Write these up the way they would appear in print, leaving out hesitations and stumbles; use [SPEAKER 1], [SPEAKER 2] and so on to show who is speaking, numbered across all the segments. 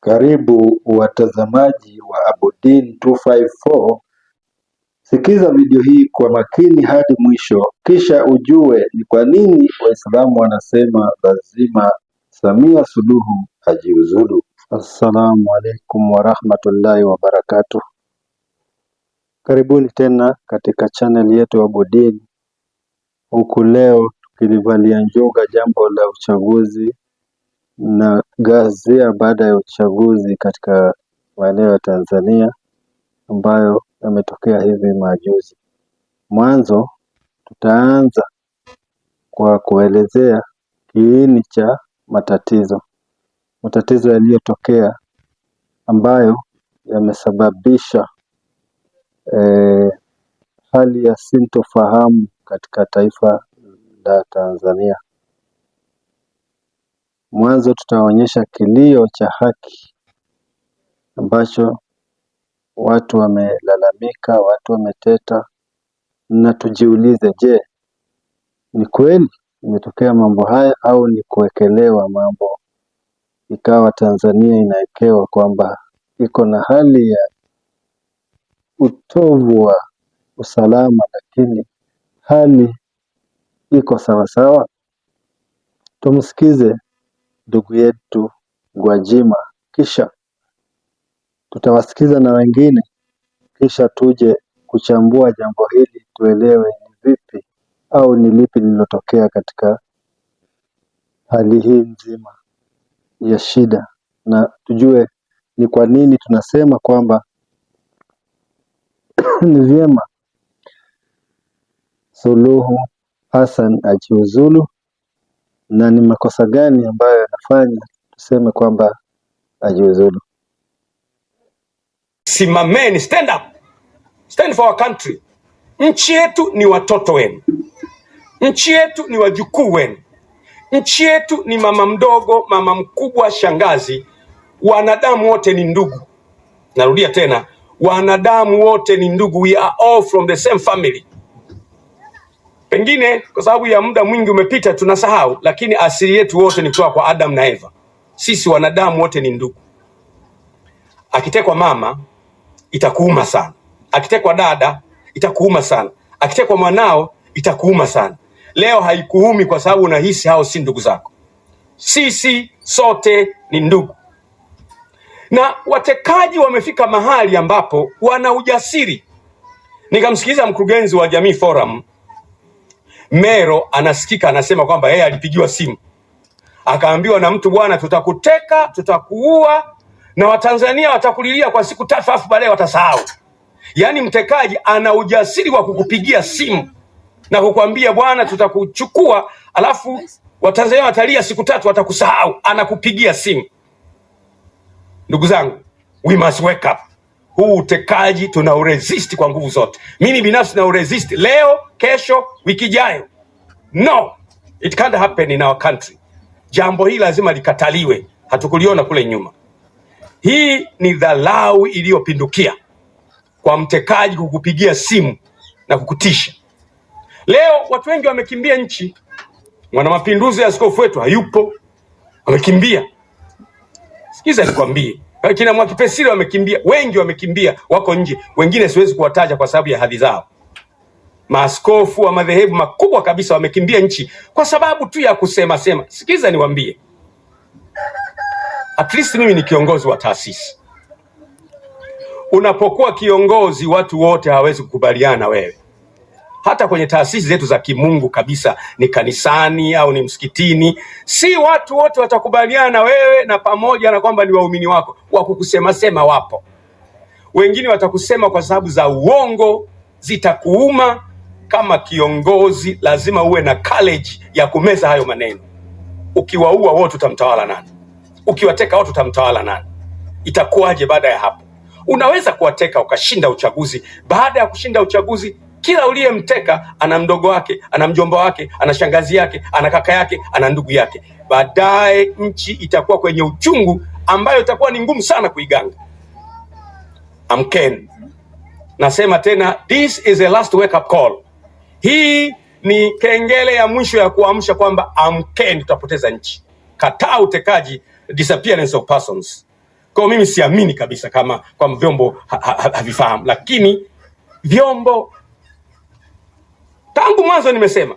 [SPEAKER 1] Karibu watazamaji wa Abudin 254. Sikiza video hii kwa makini hadi mwisho, kisha ujue ni kwa nini Waislamu wanasema lazima Samia Suluhu ajiuzulu. Assalamu alaikum warahmatullahi wabarakatuh. Karibuni tena katika channel yetu ya Abudin. Huku leo tukilivalia njuga jambo la uchaguzi na ghasia baada ya uchaguzi katika maeneo ya Tanzania ambayo yametokea hivi majuzi. Mwanzo tutaanza kwa kuelezea kiini cha matatizo yaliyotokea ambayo yamesababisha hali ya sintofahamu katika taifa la Tanzania. Mwanzo tutaonyesha kilio cha haki ambacho watu wamelalamika, watu wameteta, na tujiulize, je, ni kweli imetokea mambo haya au ni kuwekelewa mambo? Ikawa Tanzania inawekewa kwamba iko na hali ya utovu wa usalama, lakini hali iko sawasawa. Tumsikize ndugu yetu Gwajima, kisha tutawasikiza na wengine, kisha tuje kuchambua jambo hili tuelewe ni vipi au ni lipi lililotokea katika hali hii nzima ya shida, na tujue ni kwa nini tunasema kwamba ni vyema Suluhu Hassan ajiuzulu na ni makosa gani ambayo yanafanya tuseme kwamba ajiuzulu.
[SPEAKER 2] Simameni, stand up. Stand for our country. Nchi yetu ni watoto wenu. Nchi yetu ni wajukuu wenu. Nchi yetu ni mama mdogo, mama mkubwa, shangazi. Wanadamu wote ni ndugu. Narudia tena, wanadamu wote ni ndugu. We are all from the same family. Pengine kwa sababu ya muda mwingi umepita tunasahau, lakini asili yetu wote ni kutoka kwa Adam na Eva. Sisi wanadamu wote ni ndugu. Akitekwa mama itakuuma sana. Akitekwa dada itakuuma sana. Akitekwa mwanao itakuuma sana. Leo haikuumi kwa sababu unahisi hao si ndugu zako. Sisi sote ni ndugu. Na watekaji wamefika mahali ambapo wana ujasiri. Nikamsikiliza mkurugenzi wa Jamii Forum Mero, anasikika anasema kwamba yeye alipigiwa simu. Akaambiwa na mtu, bwana, tutakuteka, tutakuua na Watanzania watakulilia kwa siku 3 afu baadaye watasahau. Yaani mtekaji ana ujasiri wa kukupigia simu na kukwambia, bwana, tutakuchukua, alafu Watanzania watalia siku 3 watakusahau. Anakupigia simu. Ndugu zangu, we must wake up. Huu utekaji tunauresist kwa nguvu zote. Mimi binafsi na uresist leo, kesho, wiki ijayo. No, it can't happen in our country. Jambo hili lazima likataliwe. Hatukuliona kule nyuma. Hii ni dharau iliyopindukia kwa mtekaji kukupigia simu na kukutisha. Leo watu wengi wamekimbia nchi. Mwanamapinduzi askofu wetu hayupo, wamekimbia. Sikiza nikwambie, kina Mwakipesile wamekimbia, wengi wamekimbia, wako nje. Wengine siwezi kuwataja kwa sababu ya hadhi zao. Maaskofu wa madhehebu makubwa kabisa wamekimbia nchi kwa sababu tu ya kusema sema. Sikiza niwaambie, at least mimi ni kiongozi wa taasisi. Unapokuwa kiongozi, watu wote hawawezi kukubaliana wewe. Hata kwenye taasisi zetu za kimungu kabisa, ni kanisani au ni msikitini, si watu wote watakubaliana na wewe, na pamoja na kwamba ni waumini wako, wa kukusema sema wapo. Wengine watakusema kwa sababu za uongo, zitakuuma. Kama kiongozi lazima uwe na courage ya kumeza hayo maneno. Ukiwaua wote utamtawala nani? Ukiwateka wote utamtawala nani? Itakuwaje baada ya hapo? Unaweza kuwateka ukashinda uchaguzi. Baada ya kushinda uchaguzi, kila uliyemteka ana mdogo wake, ana mjomba wake, ana shangazi yake, ana kaka yake, ana ndugu yake. Baadaye nchi itakuwa kwenye uchungu ambayo itakuwa ni ngumu sana kuiganga. Amkeni. Nasema tena, this is a last wake up call. Hii ni kengele ya mwisho ya kuamsha kwamba amkeni, tutapoteza nchi. Kataa utekaji, disappearance of persons. Kwa mimi siamini kabisa kama kwa vyombo havifahamu, lakini vyombo tangu mwanzo nimesema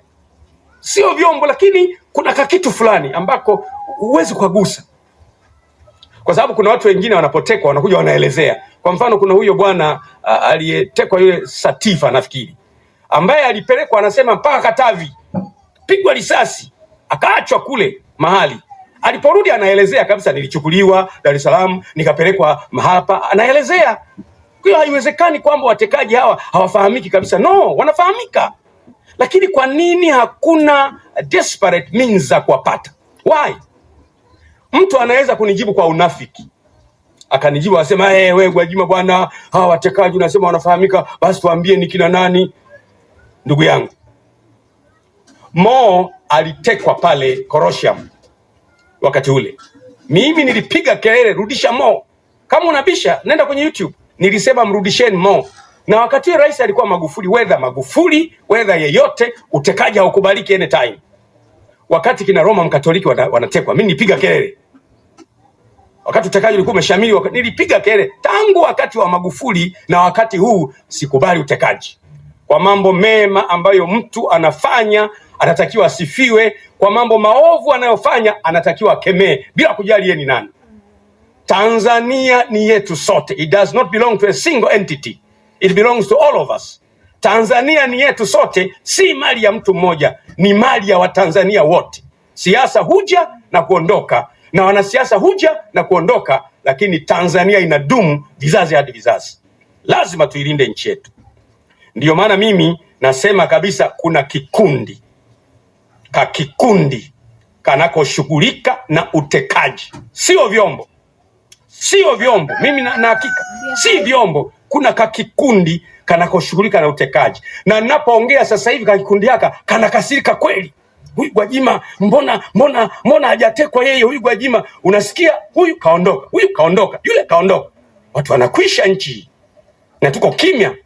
[SPEAKER 2] sio vyombo, lakini kuna kitu fulani ambako huwezi kugusa, kwa sababu kuna watu wengine wanapotekwa wanakuja wanaelezea. Kwa mfano kuna huyo bwana aliyetekwa yule Satifa nafikiri, ambaye alipelekwa anasema mpaka Katavi, pigwa risasi akaachwa kule mahali. Aliporudi anaelezea kabisa, nilichukuliwa Dar es Salaam nikapelekwa hapa, anaelezea. Kwa hiyo haiwezekani kwamba watekaji hawa hawafahamiki kabisa. No, wanafahamika. Lakini kwa nini hakuna desperate means za kuwapata? Why? Mtu anaweza kunijibu kwa unafiki, akanijibu asema wewe Gwajima bwana, hawa watekaji unasema wanafahamika, basi tuambie ni kina nani. Ndugu yangu, Mo alitekwa pale Korosham wakati ule. Mimi nilipiga kelele, rudisha Mo. Kama unabisha nenda kwenye YouTube. Nilisema mrudisheni Mo. Na wakati rais alikuwa Magufuli, whether yeyote, utekaji haukubaliki anytime. Wakati kina Roma Mkatoliki wanatekwa, mimi nilipiga kelele. Wakati utekaji ulikuwa umeshamili, nilipiga kelele. Tangu wakati wa Magufuli na wakati huu sikubali utekaji. Kwa mambo mema ambayo mtu anafanya anatakiwa asifiwe, kwa mambo maovu anayofanya anatakiwa akemee bila kujali yeye ni nani. Tanzania ni yetu sote. It does not belong to a single entity. It belongs to all of us. Tanzania ni yetu sote, si mali ya mtu mmoja, ni mali ya Watanzania wote. Siasa huja na kuondoka, na wanasiasa huja na kuondoka, lakini Tanzania inadumu vizazi hadi vizazi. Lazima tuilinde nchi yetu. Ndiyo maana mimi nasema kabisa kuna kikundi kanakoshughulika na utekaji. Sio vyombo. Mimi na hakika si vyombo. Kuna kikundi kanakoshughulika na utekaji. Na ninapoongea sasa hivi kikundi haka kanakasirika kweli. Huyu Gwajima mbona hajatekwa yeye? Huyu Gwajima unasikia, huyu kaondoka, yule kaondoka. Watu wanakwisha nchi na tuko kimya.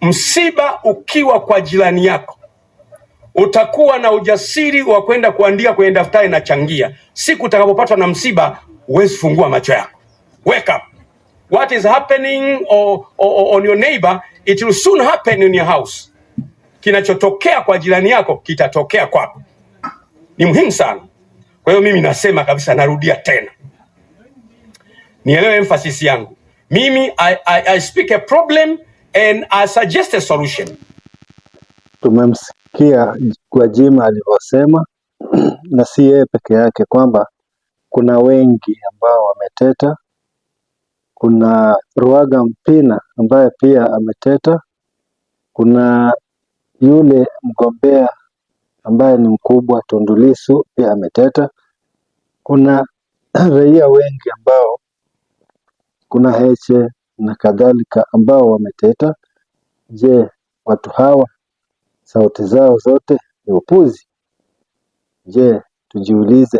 [SPEAKER 2] Msiba ukiwa kwa jirani yako, utakuwa na ujasiri wa kwenda kuandika kwenye daftari na changia. Siku utakapopatwa na msiba, huwezi fungua macho yako. Wake up. What is happening on your neighbor, it will soon happen in your house. Kinachotokea kwa jirani yako kitatokea kwako. Ni muhimu sana. Kwa hiyo mimi nasema kabisa, narudia tena, nielewe emphasis yangu. Mimi I speak a problem and I suggest a solution.
[SPEAKER 1] Tumemsikia Gwajima alivyosema na si yeye peke yake, kwamba kuna wengi ambao wameteta. Kuna Ruaga Mpina ambaye pia ameteta. Kuna yule mgombea ambaye ni mkubwa Tundu Lissu pia ameteta. Kuna raia wengi ambao, kuna Heche na kadhalika ambao wameteta. Je, watu hawa sauti zao zote ni upuzi? Je, tujiulize,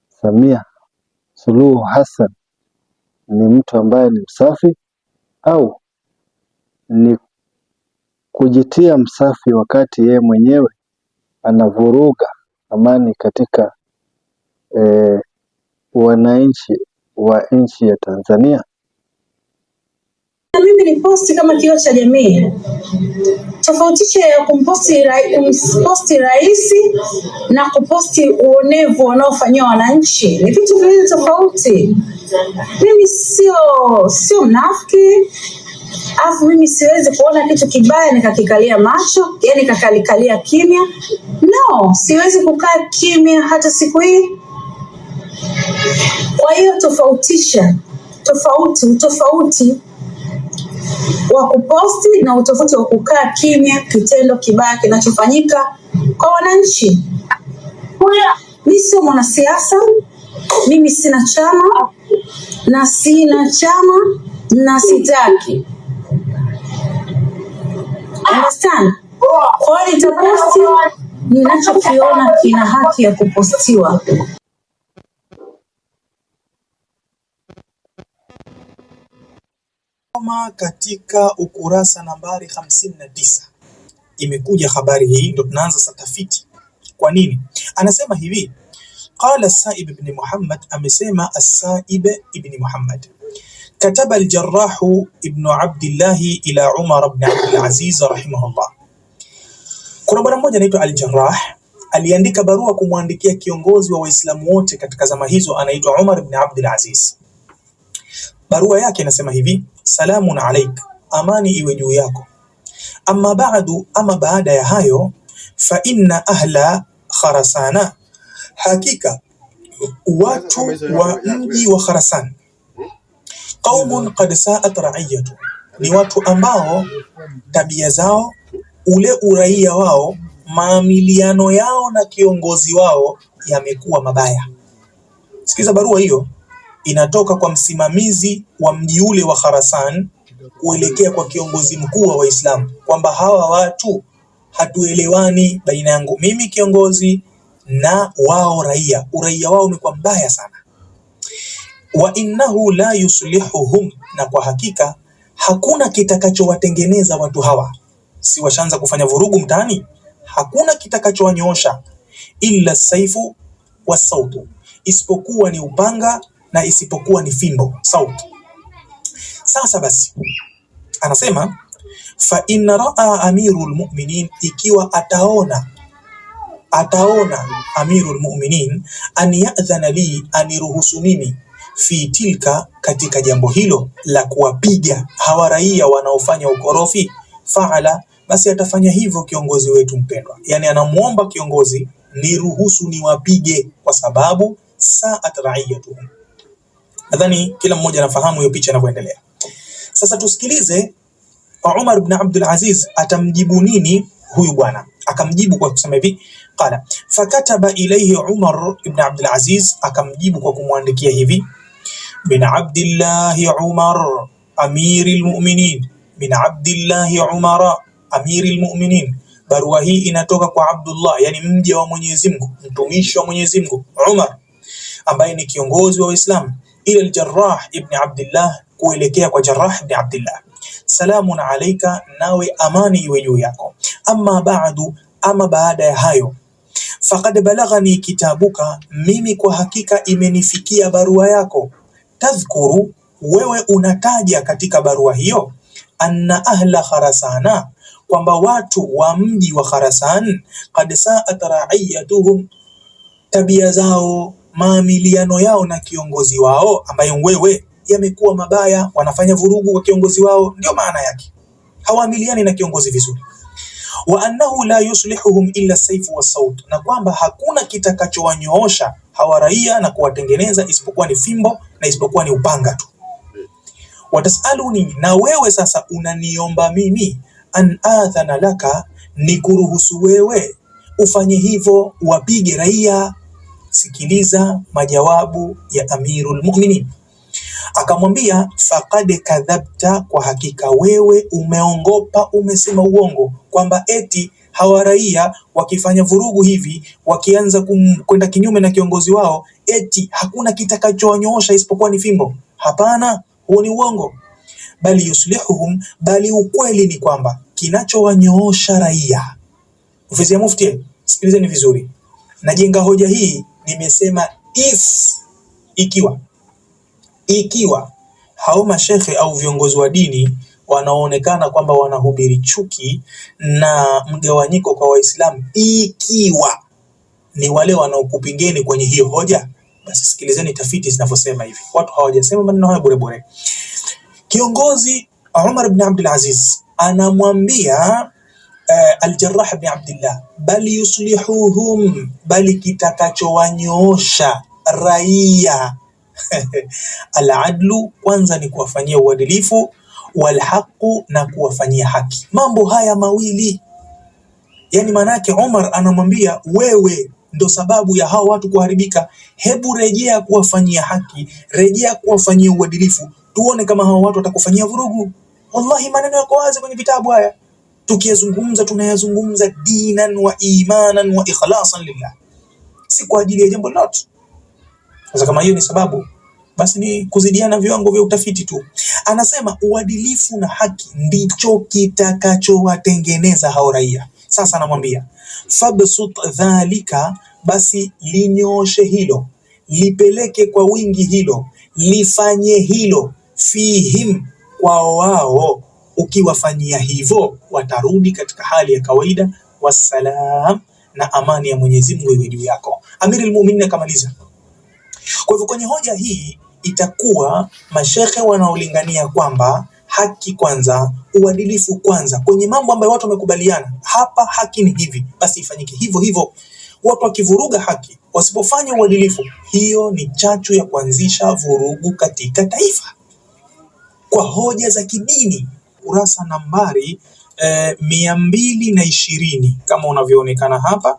[SPEAKER 1] Samia Suluhu Hassan ni mtu ambaye ni msafi au ni kujitia msafi wakati yeye mwenyewe anavuruga amani katika wananchi wa nchi ya Tanzania?
[SPEAKER 3] Mimi ni posti kama kioo cha jamii. Tofautisha ya kumposti rais na kuposti uonevu wanaofanywa wananchi ni vitu viwili tofauti. Mimi sio mnafiki. Afu mimi siwezi kuona kitu kibaya nikakikalia macho, yani kakalikalia kimya. No, siwezi kukaa kimya hata siku hii. Kwa hiyo tofautisha, utofauti wa kuposti na utofauti wa kukaa kimya kitendo kibaya kinachofanyika kwa wananchi. Mimi sio mwanasiasa, mimi sina chama na sitaki. Understand? Kwa hiyo nitaposti ninachokiona kina haki ya kupostiwa.
[SPEAKER 4] Katika ukurasa nambari 59 imekuja habari hii, ndio tunaanza sasa tafiti. Kwa nini? Anasema hivi, Qala As-Sa'ib ibn Muhammad, amesema As-Sa'ib ibn Muhammad, kataba al-Jarrah ibn Abdullah ila Umar ibn Abdul Aziz rahimahullah. Kuna bwana mmoja anaitwa Al-Jarrah aliandika barua kumwandikia kiongozi wa Waislamu wote katika zama hizo, anaitwa Umar ibn Abdul Aziz. Barua yake inasema hivi: salamun alaik, amani iwe juu yako. Amma ba'du, ama baada ya hayo, fa inna ahla Khurasana, hakika watu wa mji wa Khurasan, qaumun qad sa'at ra'iyatu, ni watu ambao tabia zao, ule uraia wao, maamiliano yao na kiongozi wao yamekuwa mabaya. Sikiza barua hiyo, inatoka kwa msimamizi wa mji ule wa Khurasan kuelekea kwa kiongozi mkuu wa Waislamu, kwamba hawa watu hatuelewani baina yangu mimi kiongozi na wao raia, uraia wao umekuwa mbaya sana. Wa innahu la yuslihuhum, na kwa hakika hakuna kitakachowatengeneza watu hawa, si washaanza kufanya vurugu mtaani, hakuna kitakachowanyoosha, illa saifu wasautu, isipokuwa ni upanga na isipokuwa ni fimbo, sauti. Sasa basi anasema fa inna raa amirul mu'minin, ikiwa ataona amirul mu'minin, an ya'dhana li, aniruhusu mimi, fi tilka, katika jambo hilo la kuwapiga hawa raia wanaofanya ukorofi, faala, basi atafanya hivyo kiongozi wetu mpendwa. Yani anamuomba kiongozi, niruhusu niwapige kwa sababu sa'at ra'iyatuhum. Nadhani kila mmoja anafahamu hiyo picha inavyoendelea. Sasa tusikilize Umar ibn Abdul Aziz atamjibu nini huyu bwana. Akamjibu kwa kusema hivi, qala fakataba ilayhi Umar ibn Abdul Aziz, akamjibu kwa kumwandikia hivi: bin Abdullah Umar amiril mu'minin, bin Abdullah Umar amiril mu'minin. Barua hii inatoka kwa Abdullah, yani mja wa Mwenyezi Mungu, mtumishi wa Mwenyezi Mungu, Umar ambaye ni kiongozi wa Uislamu, ila al-Jarrah ibn Abdullah, kuelekea kwa Jarrah ibn Abdullah. Salamun alayka, nawe amani iwe juu yako. Amma ba'du, ama baada ya hayo, faqad balaghani kitabuka, mimi kwa hakika imenifikia barua yako. Tadhkuru, wewe unataja katika barua hiyo, anna ahla Khurasana, kwamba watu wa mji wa Khurasan, qad sa'at ra'iyatuhum, tabia zao, maamiliano yao na kiongozi wao ambaye wewe yamekuwa mabaya, wanafanya vurugu kwa kiongozi wao, ndio maana yake, hawaamiliani na kiongozi vizuri. Wa annahu la yuslihuhum illa sayfu was-saut, na kwamba hakuna kitakachowanyoosha hawa raia na kuwatengeneza isipokuwa ni fimbo na isipokuwa ni upanga tu. Watasaluni, na wewe sasa unaniomba mimi, an adhana laka, ni kuruhusu wewe ufanye hivyo, wapige raia. Sikiliza majawabu ya Amirul Mu'minin. Akamwambia, faqad kadhabta, kwa hakika wewe umeongopa, umesema uongo, kwamba eti hawa raia wakifanya vurugu hivi, wakianza kwenda kinyume na kiongozi wao, eti hakuna kitakachowanyoosha isipokuwa ni fimbo. Hapana, huo ni uongo. Bali yuslihuhum, bali ukweli ni kwamba kinachowanyoosha raia. Ofisi ya Mufti, sikilizeni vizuri, najenga hoja hii, nimesema ikiwa hao mashekhe au viongozi wa dini wanaonekana kwamba wanahubiri chuki na mgawanyiko kwa Waislamu, ikiwa ni wale wanaokupingeni kwenye hiyo hoja, basi sikilizeni tafiti zinavyosema hivi. Watu hawajasema maneno haya bure bure. Kiongozi Umar ibn Abdul Aziz anamwambia Al-Jarrah ibn Abdullah, bali yuslihuhum, bali kitakachowanyoosha raia al-adlu, kwanza ni kuwafanyia uadilifu, wal-haqu, na kuwafanyia haki. Mambo haya mawili, yani maana yake Umar anamwambia wewe ndo sababu ya hao watu kuharibika, hebu rejea kuwafanyia haki, rejea kuwafanyia uadilifu, tuone kama hao watu watakufanyia vurugu. Wallahi maneno yako wazi kwenye vitabu haya, tukiyazungumza tunayazungumza dinan wa imanan wa ikhlasan lillah, si kwa ajili ya jambo lolote. Sasa kama hiyo ni sababu, basi ni kuzidiana viwango vya utafiti tu. Anasema uadilifu na haki ndicho kitakachowatengeneza hao raia. Sasa anamwambia fabsut dhalika, basi linyooshe hilo, lipeleke kwa wingi hilo, lifanye hilo, fihim, kwao wao. Ukiwafanyia hivyo watarudi katika hali ya kawaida. Wassalam, na amani ya Mwenyezi Mungu iwe juu yako. Amirul Mu'minin akamaliza. Kwa hivyo kwenye hoja hii itakuwa mashekhe wanaolingania kwamba haki kwanza, uadilifu kwanza, kwenye mambo ambayo watu wamekubaliana, hapa haki ni hivi, basi ifanyike hivyo hivyo. Watu wakivuruga haki, wasipofanya uadilifu, hiyo ni chachu ya kuanzisha vurugu katika taifa. Kwa hoja za kidini, kurasa nambari 220 kama unavyoonekana hapa,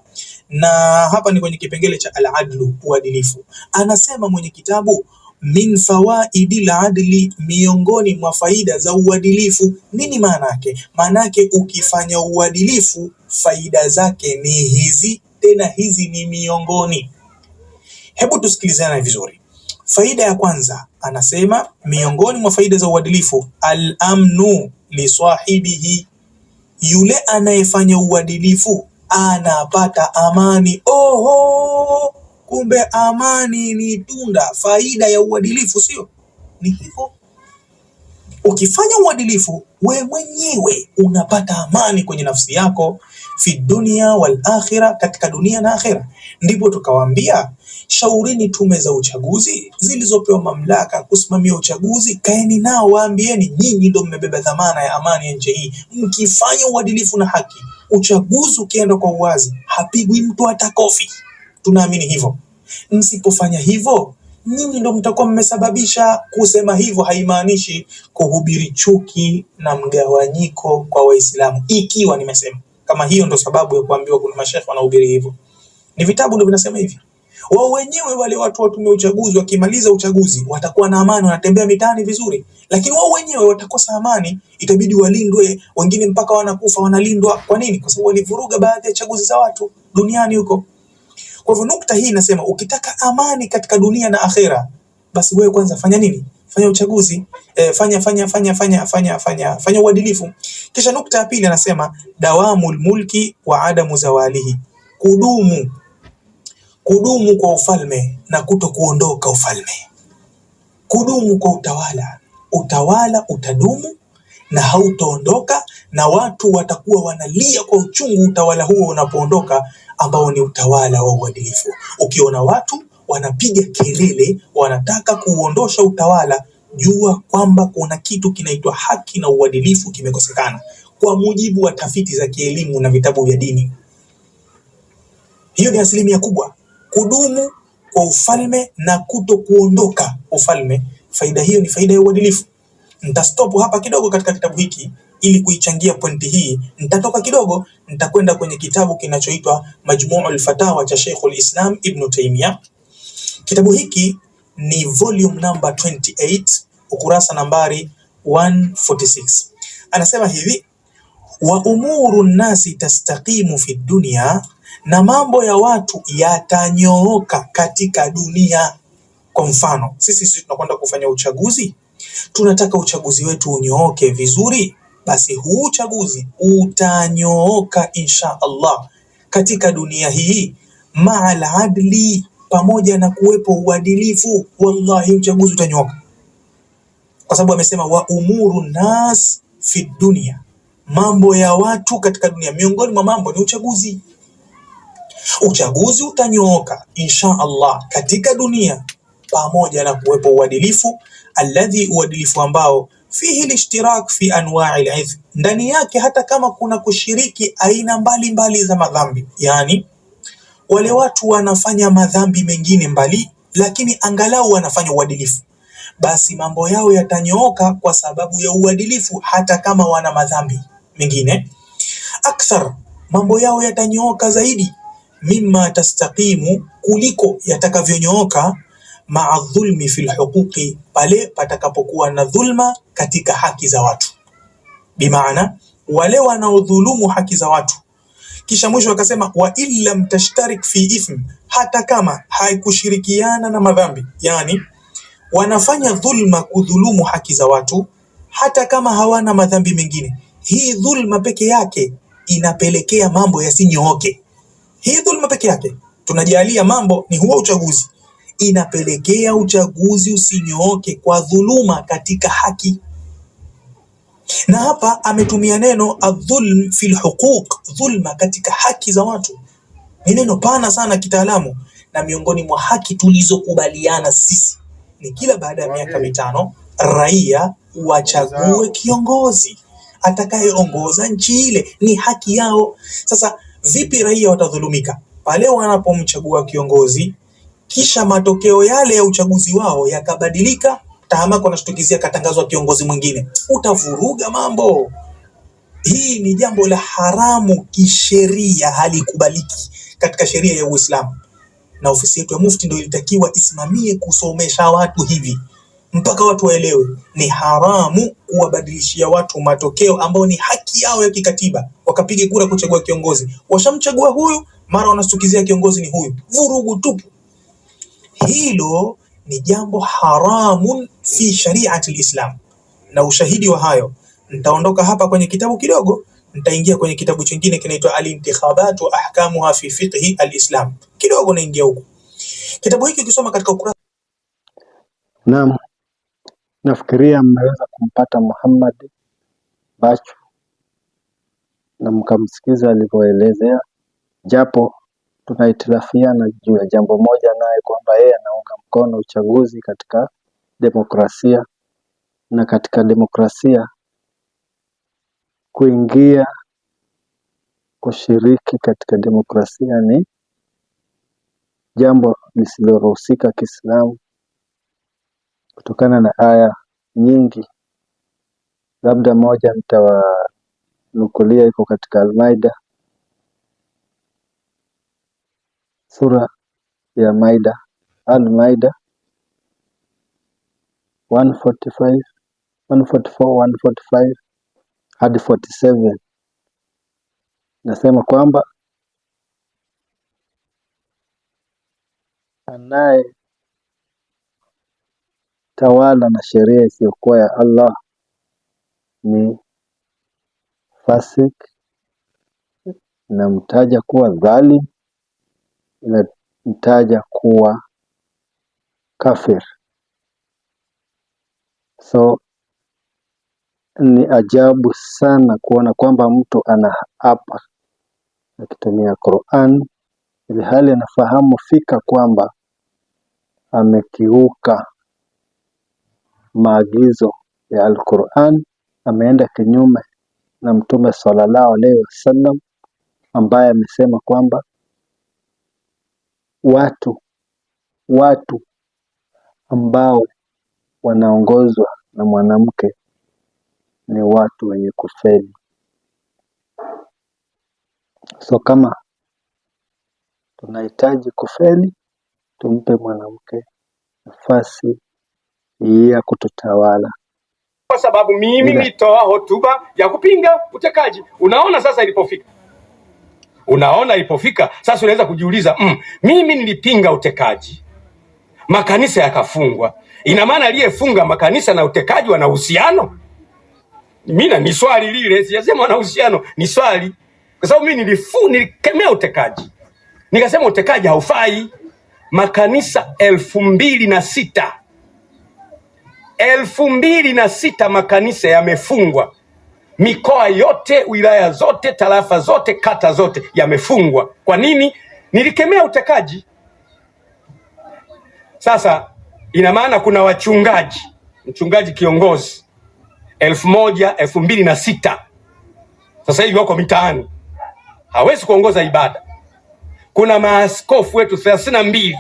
[SPEAKER 4] na hapa ni kwenye kipengele cha al-adlu, uadilifu. Anasema mwenye kitabu, min fawaidil adli, miongoni mwa faida za uadilifu. Nini maana yake? Maana yake ukifanya uadilifu faida zake ni hizi, tena hizi ni miongoni. Hebu tusikilizane vizuri. Faida ya kwanza anasema miongoni mwa faida za uadilifu, al-amnu li sahibihi, yule anayefanya uadilifu anapata amani. Oho, kumbe amani ni tunda, faida ya uadilifu, sio? Ni hivyo. Ukifanya uadilifu, we mwenyewe unapata amani kwenye nafsi yako, fi dunia wal akhira, katika dunia na akhira. Ndipo tukawaambia, shaurini tume za uchaguzi zilizopewa mamlaka kusimamia uchaguzi, kaeni nao waambieni, nyinyi ndio mmebeba dhamana ya amani ya nchi hii. Mkifanya uadilifu na haki, uchaguzi ukienda kwa uwazi, hapigwi mtu hata kofi. Tunaamini hivyo. Msipofanya hivyo, nyinyi ndio mtakuwa mmesababisha. Kusema hivyo haimaanishi kuhubiri chuki na mgawanyiko kwa Waislamu. Ikiwa nimesema kama hiyo ndio sababu ya kuambiwa kuna mashehe wanahubiri hivyo, ni vitabu ndio vinasema hivi. Wao wenyewe wale watu wa tume uchaguzi wakimaliza uchaguzi watakuwa na amani, wanatembea mitaani vizuri, lakini wao wenyewe watakosa amani, itabidi walindwe, wengine mpaka wanakufa wanalindwa. Kwa nini? Kwa sababu walivuruga baadhi ya chaguzi za watu duniani huko. Kwa hivyo nukta hii inasema ukitaka amani katika dunia na akhera, basi wewe kwanza fanya nini? Fanya uchaguzi, fanya uadilifu. Kisha nukta ya pili anasema dawamul mulki wa adamu zawalihi, kudumu kwa ufalme na kuto kuondoka ufalme. Kudumu kwa utawala utadumu na hautaondoka, na watu watakuwa wanalia kwa uchungu utawala huo unapoondoka, ambao ni utawala wa uadilifu. Ukiona watu wanapiga kelele wanataka kuondosha utawala, jua kwamba kuna kitu kinaitwa haki na uadilifu kimekosekana, kwa mujibu wa tafiti za kielimu na vitabu vya dini. Hiyo ni asilimia kubwa. Kudumu kwa ufalme na kuto kuondoka ufalme, faida hiyo ni faida ya uadilifu. Nitastop hapa kidogo katika kitabu hiki ili kuichangia pointi hii. Nitatoka kidogo, nitakwenda kwenye kitabu kinachoitwa Majmu'ul Fatawa cha Sheikhul Islam Ibn Taymiyyah. Kitabu hiki ni volume number 28, ukurasa nambari 146. Anasema hivi, wa umuru nasi tastaqimu fi dunya, na mambo ya watu yatanyooka katika dunia. Kwa mfano, sisi tunakwenda kufanya uchaguzi, tunataka uchaguzi wetu unyooke vizuri, basi huu uchaguzi utanyooka insha Allah katika dunia hii, ma'al adli, pamoja na kuwepo uadilifu. Wallahi uchaguzi utanyooka, kwa sababu amesema wa umuru nas fi dunya, mambo ya watu katika dunia, miongoni mwa mambo ni uchaguzi. Uchaguzi utanyooka insha Allah katika dunia pamoja na kuwepo uadilifu, alladhi, uadilifu ambao fihi al-ishtirak fi anwa'i al-ithm, ndani yake hata kama kuna kushiriki aina mbalimbali za madhambi. Yani wale watu wanafanya madhambi mengine mbali, lakini angalau wanafanya uadilifu, basi mambo yao yatanyooka kwa sababu ya uadilifu, hata kama wana madhambi mengine. Akthar, mambo yao yatanyooka zaidi, mimma tastaqimu, kuliko yatakavyonyooka, ma'a dhulmi fil huquqi, pale patakapokuwa na dhulma katika haki za watu. Bimaana wale wanaodhulumu haki za watu. Kisha mwisho akasema wa illam tashtarik fi ithm, hata kama haikushirikiana na madhambi, yani wanafanya dhulma, kudhulumu haki za watu, hata kama hawana madhambi mengine. Hii dhulma peke yake inapelekea mambo yasinyooke. Hii dhulma peke yake. tunajalia mambo ni huo uchaguzi, inapelekea uchaguzi usinyooke kwa dhuluma katika haki. Na hapa ametumia neno adh-dhulm fil huquq, dhulma katika haki za watu. Ni neno pana sana kitaalamu, na miongoni mwa haki tulizokubaliana sisi ni kila baada ya miaka mitano raia wachague kiongozi atakayeongoza nchi ile, ni haki yao. Sasa vipi raia watadhulumika? Pale wanapomchagua kiongozi kisha matokeo yale ya uchaguzi wao yakabadilika, tahamaki wanashtukizia katangazwa kiongozi mwingine, utavuruga mambo. Hii ni jambo la haramu kisheria, halikubaliki katika sheria ya Uislamu, na ofisi yetu ya Mufti ndio ilitakiwa isimamie kusomesha watu hivi mpaka watu waelewe ni haramu kuwabadilishia watu matokeo ambao ni haki yao ya kikatiba. Wakapige kura kuchagua kiongozi, washamchagua huyu, mara wanastukizia kiongozi ni huyu, vurugu tupu. Hilo ni jambo haramun fi shari'ati al-Islam, na ushahidi wa hayo nitaondoka hapa kwenye kitabu kidogo, nitaingia kwenye kitabu kingine kinaitwa Al-Intikhabat wa Ahkamuha fi Fiqhi al-Islam. Kidogo naingia huko. Kitabu hiki ukisoma katika ukurasa.
[SPEAKER 1] Naam, nafikiria mmeweza kumpata Muhammad Bachu na mkamsikiza alivyoelezea, japo tunahitilafiana juu ya jambo moja, naye kwamba yeye anaunga mkono uchaguzi katika demokrasia, na katika demokrasia kuingia kushiriki katika demokrasia ni jambo lisiloruhusika Kiislamu kutokana na aya nyingi. Labda moja nitawanukulia, iko katika Al-Maida, sura ya Maida, Al-Maida 144, 145 hadi 47. Nasema kwamba anaye tawala na sheria isiyokuwa ya Allah ni fasik, inamtaja kuwa dhalim, inamtaja kuwa kafir. So ni ajabu sana kuona kwamba mtu anaapa akitumia Qur'an ili hali anafahamu fika kwamba amekiuka maagizo ya Al-Qur'an, ameenda kinyume na Mtume sallallahu alaihi wasallam ambaye amesema kwamba watu ambao wanaongozwa na mwanamke ni watu wenye kufeli. So kama tunahitaji kufeli, tumpe mwanamke nafasi ya kututawala.
[SPEAKER 2] Kwa sababu mimi nilitoa hotuba ya kupinga utekaji. Unaona sasa ilipofika, sasa unaweza kujiuliza, mimi nilipinga utekaji, makanisa yakafungwa, ina maana aliyefunga makanisa na utekaji wana uhusiano? Mimi ni swali lile, sijasema wana uhusiano, ni swali. Kwa sababu mimi nilikemea utekaji, nikasema utekaji haufai. Makanisa 2006 makanisa yamefungwa, mikoa yote, wilaya zote, tarafa zote, kata zote yamefungwa. Kwa nini? Nilikemea utekaji. Sasa ina maana kuna mchungaji kiongozi 2006 sasa hivi wako mitaani, hawezi kuongoza ibada. Kuna maaskofu wetu 32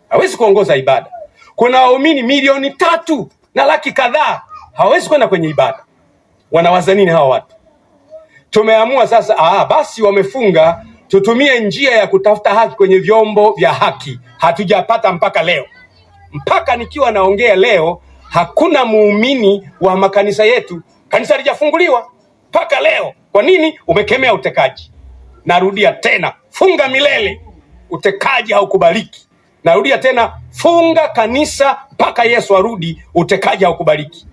[SPEAKER 2] hawezi kuongoza ibada. Kuna waumini 3 na laki kadhaa hawezi kwenda kwenye ibada. Wanawaza nini hawa watu? Tumeamua sasa, basi wamefunga, tutumie njia ya kutafuta haki kwenye vyombo vya haki. Hatujapata mpaka leo. Mpaka nikiwa naongea leo, hakuna muumini wa makanisa yetu, kanisa halijafunguliwa mpaka leo. Kwa nini? Umekemea utekaji. Narudia tena, funga milele, utekaji haukubaliki. Narudia tena, funga kanisa mpaka Yesu arudi, utekaji haukubaliki.